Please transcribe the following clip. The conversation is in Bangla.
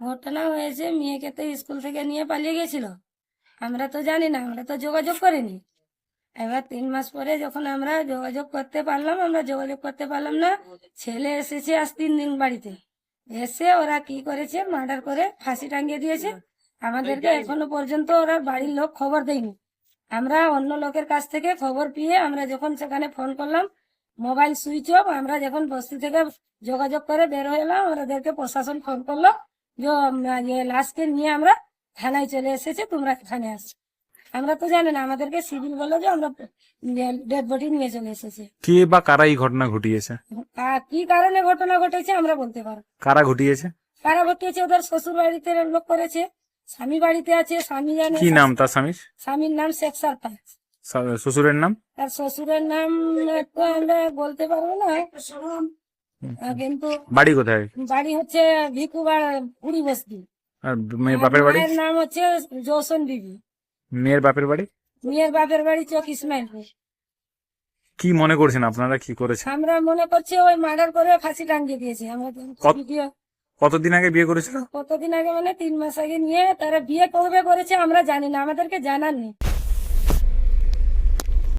ঘটনা হয়েছে, মেয়েকে তো স্কুল থেকে নিয়ে পালিয়ে গেছিল। আমরা তো জানি না, আমরা তো যোগাযোগ করিনি। এবার 3 মাস পরে যখন আমরা যোগাযোগ করতে পারলাম, আমরা যোগাযোগ করতে পারলাম না। ছেলে এসেছে আজ 3 দিন বাড়িতে। এসে ওরা কি করেছে, মার্ডার করে ফাঁসি টাঙ্গিয়ে দিয়েছে। আমাদেরকে এখনো পর্যন্ত ওরা বাড়ির লোক খবর দেয়নি। আমরা অন্য লোকের কাছ থেকে খবর পেয়ে আমরা যখন সেখানে ফোন করলাম, মোবাইল সুইচ অফ। আমরা যখন বস্তি থেকে যোগাযোগ করে বের হয়ে এলাম, ওদেরকে প্রশাসন ফোন করলো যে লাশকে নিয়ে আমরা থানায় চলে এসেছে, তোমরা এখানে আসো। আমরা তো জানি না, আমাদেরকে সিভিল বললো যে আমরা ডেড বডি নিয়ে চলে এসেছি। কে বা কারা এই ঘটনা ঘটিয়েছে? কি কারণে ঘটনা ঘটেছে আমরা বলতে পারবো। কারা ঘটিয়েছে? কারা ঘটিয়েছে, ওদের শ্বশুর বাড়িতে লোক করেছে, স্বামী বাড়িতে আছে, স্বামী জানে। কি নাম তার স্বামীর? স্বামীর নাম শেখ সারফাজ। শ্বশুরের নাম? তার শ্বশুরের নাম তো আমরা বলতে পারবো না, কিন্তু বাড়ি কোথায়? বাড়ি হচ্ছে পুরি বস্তি। আর মেয়ের বাপের বাড়ি? মায়ের নাম হচ্ছে জৌসন বিবি। মেয়ের বাপের বাড়ি? মেয়ের বাপের বাড়ি চক ইসমাইলপুর। কি মনে করছেন আপনারা, কি করেছে? আমরা মনে করছি ওই মার্ডার করে ফাঁসি টাঙ্গিয়ে দিয়েছে। আমাদের ভিডিও কতদিন আগে বিয়ে করেছিল? কতদিন আগে মানে 3 মাস আগে নিয়ে তারা বিয়ে কবে করেছে আমরা জানি না, আমাদেরকে জানাননি।